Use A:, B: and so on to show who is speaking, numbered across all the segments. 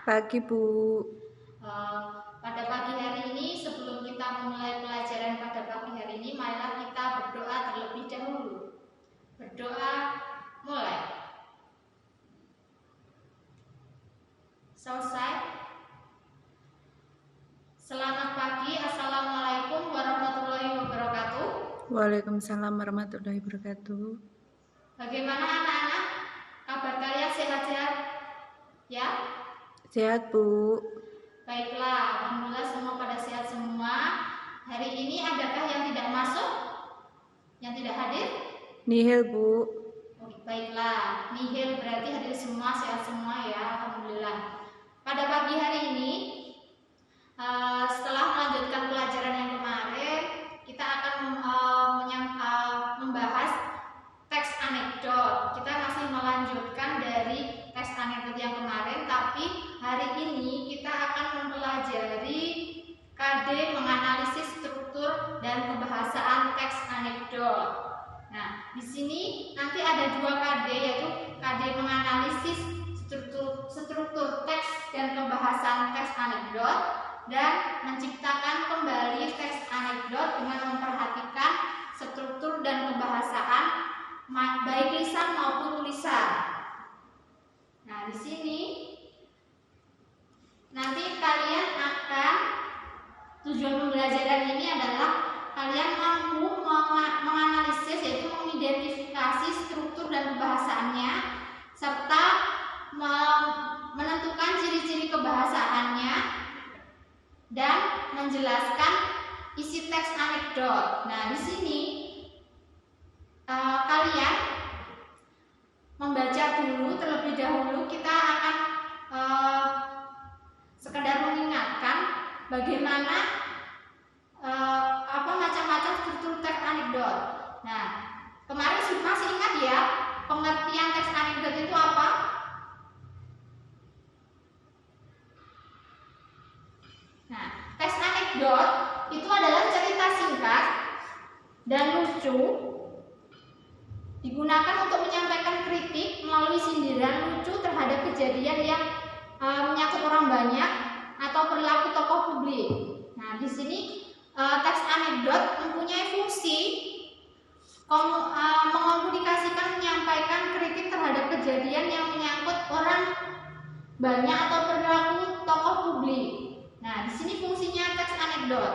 A: Pagi, Bu.
B: Pada pagi hari ini, sebelum kita memulai pelajaran pada pagi hari ini, marilah kita berdoa terlebih dahulu. Berdoa, mulai. Selesai. Selamat pagi, Assalamualaikum warahmatullahi wabarakatuh.
A: Waalaikumsalam warahmatullahi wabarakatuh.
B: Bagaimana anak-anak? Kabar kalian sehat-sehat? Ya?
A: Sehat, Bu.
B: Baiklah, alhamdulillah semua pada sehat semua. Hari ini adakah yang tidak masuk? Yang tidak hadir?
A: Nihil, Bu.
B: Baiklah, nihil berarti hadir semua, sehat semua ya, alhamdulillah. Pada pagi hari ini, setelah melanjutkan pelajaran yang kemarin, kita akan membahas teks anekdot. Kita masih melanjutkan dari teks anekdot yang kemarin, tapi hari ini kita akan mempelajari KD menganalisis struktur dan kebahasaan teks anekdot. Nah, di sini nanti ada dua KD, yaitu KD menganalisis struktur teks dan pembahasan teks anekdot, dan menciptakan kembali teks anekdot dengan memperhatikan struktur dan kebahasaan baik lisan maupun tulisan. Nah, di sini nanti kalian akan, tujuan pembelajaran ini adalah kalian mampu menganalisis, yaitu mengidentifikasi struktur dan kebahasaannya, serta menentukan ciri-ciri kebahasaannya dan menjelaskan isi teks anekdot. Nah, di sini kalian membaca dulu terlebih dahulu. Kita akan sekedar mengingatkan bagaimana macam-macam struktur teks anekdot. Nah, kemarin masih ingat ya pengertian teks anekdot itu apa? Nah, teks anekdot itu adalah cerita singkat dan lucu, digunakan untuk menyampaikan kritik melalui sindiran lucu terhadap kejadian yang menyangkut orang banyak atau perilaku tokoh publik. Nah, di sini teks anekdot mempunyai fungsi mengomunikasikan, menyampaikan kritik terhadap kejadian yang menyangkut orang banyak atau perilaku tokoh publik. Nah, di sini fungsinya teks anekdot.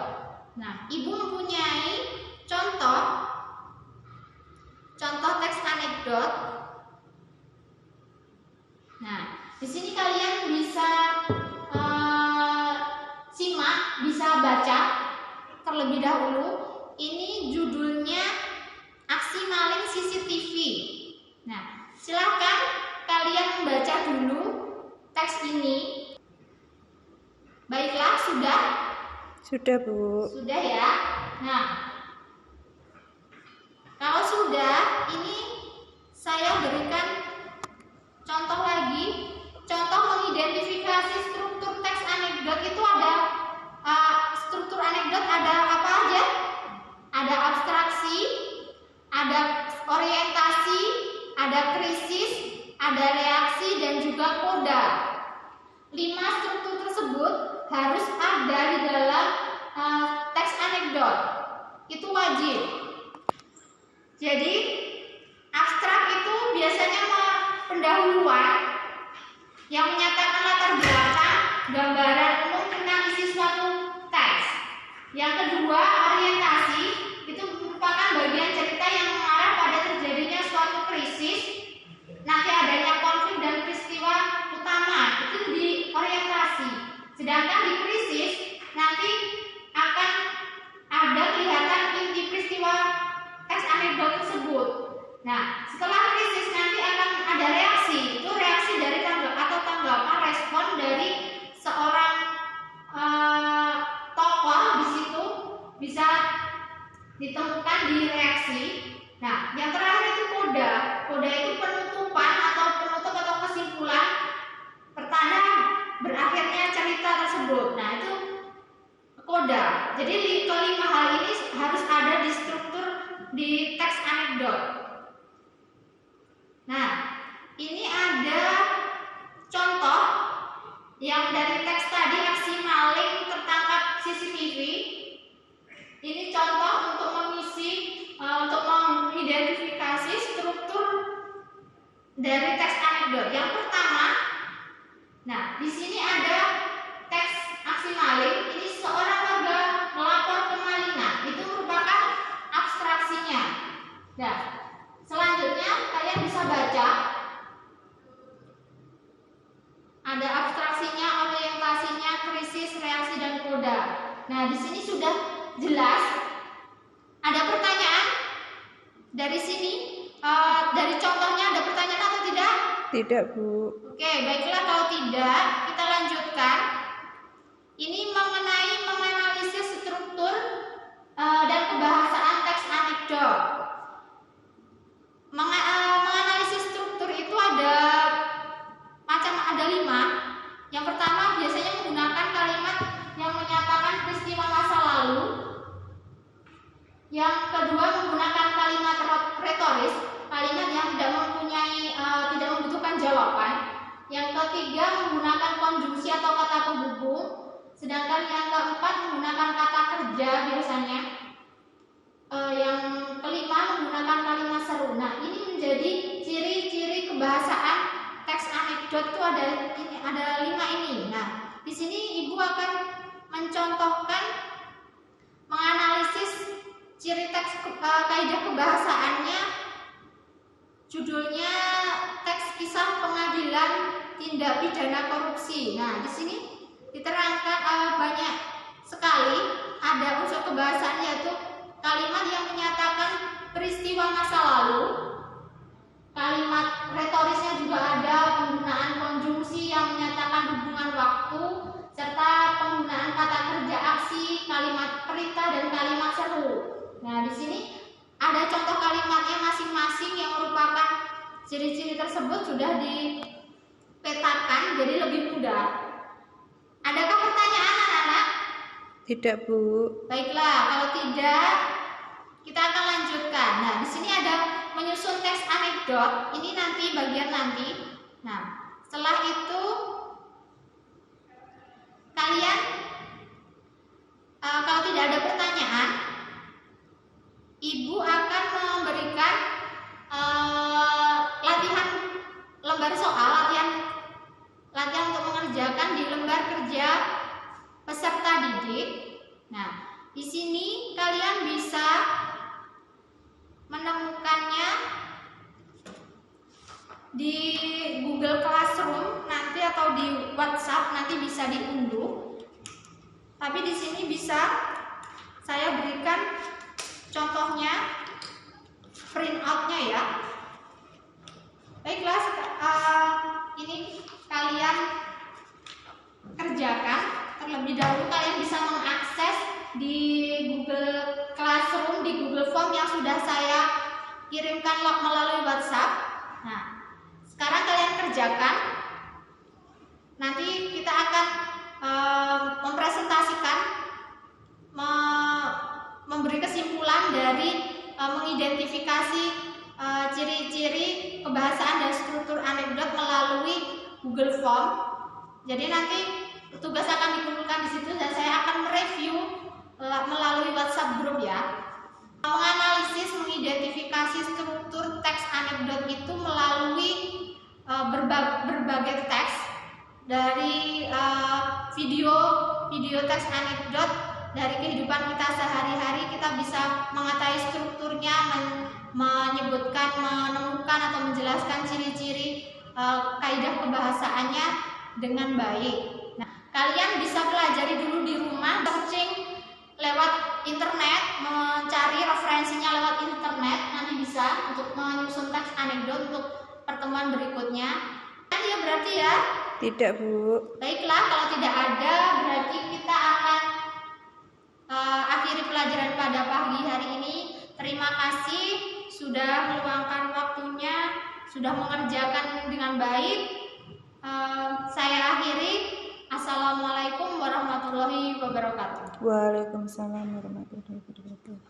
B: Nah, Ibu mempunyai contoh teks anekdot. Nah, di sini kalian bisa simak, bisa baca terlebih dahulu. Ini judulnya Aksi Maling CCTV. Nah, silakan kalian membaca dulu teks ini. Baiklah, sudah?
A: Sudah, Bu.
B: Sudah ya. Nah, kalau sudah, ini saya berikan contoh lagi. Contoh mengidentifikasi struktur teks anekdot itu ada struktur anekdot ada apa aja? Ada abstraksi, ada orientasi, ada krisis, ada reaksi, dan juga koda. 5 struktur tersebut harus ada di dalam teks anekdot. Itu wajib. Jadi abstrak itu biasanya pendahuluan yang menyatakan latar belakang, gambaran umum tentang isi suatu teks. Yang kedua, orientasi itu merupakan bagian cerita yang mengarah pada terjadinya suatu krisis, nanti adanya konflik dan peristiwa utama, itu di orientasi. Sedangkan di krisis nanti akan ada kelihatan inti peristiwa teks anekdot tersebut. Nah, setelah krisis nanti akan ada reaksi. Itu reaksi dari tanggapan respon dari seorang tokoh di situ bisa ditemukan di reaksi. Nah, yang terakhir itu koda. Koda itu penutupan penutup atau kesimpulan pertanda berakhirnya cerita tersebut. Nah, itu koda. Jadi kelima hal ini harus ada di struktur di teks anekdot. Nah, ini ada contoh yang dari teks anekdot. Yang pertama, nah di sini ada teks aksi maling. Ini seorang warga melapor kemalingan. Itu merupakan abstraksinya. Nah, selanjutnya kalian bisa baca. Ada abstraksinya, orientasinya, krisis, reaksi, dan koda. Nah, di sini sudah jelas. Ada pertanyaan dari sini, dari contohnya ada pertanyaan atau tidak?
A: Tidak, Bu.
B: Oke, baiklah, kalau tidak, kita lanjutkan. Ini mengenai menganalisis struktur dan kebahasaan teks anekdot. Menganalisis struktur itu ada 5. Yang pertama biasanya menggunakan kalimat yang menyatakan peristiwa masa lalu. Yang kedua menggunakan kalimat retoris, kalimat yang tidak membutuhkan jawaban. Yang ketiga menggunakan konjungsi atau kata penghubung. Sedangkan yang keempat menggunakan kata kerja biasanya. Yang kelima menggunakan kalimat seru. Nah, ini menjadi ciri-ciri kebahasaan teks anekdot itu ada 5 ini. Nah, di sini Ibu akan mencontohkan menganalisis ciri teks kaidah kebahasaannya. Judulnya teks kisah pengadilan tindak pidana korupsi. Nah, di sini diterangkan banyak sekali ada unsur kebahasaan, yaitu kalimat yang menyatakan peristiwa masa lalu. Kalimat retorisnya juga ada penggunaan konjungsi yang menyatakan hubungan waktu, serta penggunaan kata kerja aksi, kalimat perintah, dan kalimat seru. Nah, di sini ada contoh kalimatnya masing-masing yang merupakan ciri-ciri tersebut sudah dipetakan, jadi lebih mudah. Adakah pertanyaan anak-anak?
A: Tidak, Bu.
B: Baiklah, kalau tidak, kita akan lanjutkan. Nah, di sini ada menyusun teks anekdot. Ini nanti bagian nanti. Nah, setelah itu kalian kalau tidak ada pertanyaan, Ibu akan memberikan latihan lembar soal, latihan untuk mengerjakan di lembar kerja peserta didik. Nah, di sini kalian bisa menemukannya di Google Classroom nanti atau di WhatsApp, nanti bisa diunduh. Tapi di sini bisa saya berikan contohnya, print out-nya ya. Baiklah, ini kalian kerjakan. Terlebih dahulu kalian bisa mengakses di Google Classroom, di Google Form yang sudah saya kirimkan melalui WhatsApp. Nah, sekarang kalian kerjakan. Nanti kita akan mempresentasikan, memberi kesimpulan dari mengidentifikasi ciri-ciri kebahasaan dan struktur anekdot melalui Google Form. Jadi nanti tugas akan dikumpulkan di situ dan saya akan mereview melalui WhatsApp grup ya. Menganalisis, mengidentifikasi struktur teks anekdot itu melalui berbagai teks. Dari video teks anekdot dari kehidupan kita sehari-hari, kita bisa mengetahui strukturnya, menyebutkan, menemukan atau menjelaskan ciri-ciri kaidah kebahasaannya dengan baik. Nah, kalian bisa pelajari dulu di rumah, searching lewat internet, mencari referensinya lewat internet, nanti bisa untuk menyusun teks anekdot untuk pertemuan berikutnya. Ya berarti ya?
A: Tidak, Bu.
B: Baiklah, kalau tidak ada berarti kita akan akhiri pelajaran pada pagi hari ini. Terima kasih sudah meluangkan waktunya, sudah mengerjakan dengan baik. Saya akhiri. Assalamualaikum warahmatullahi wabarakatuh.
A: Waalaikumsalam warahmatullahi wabarakatuh.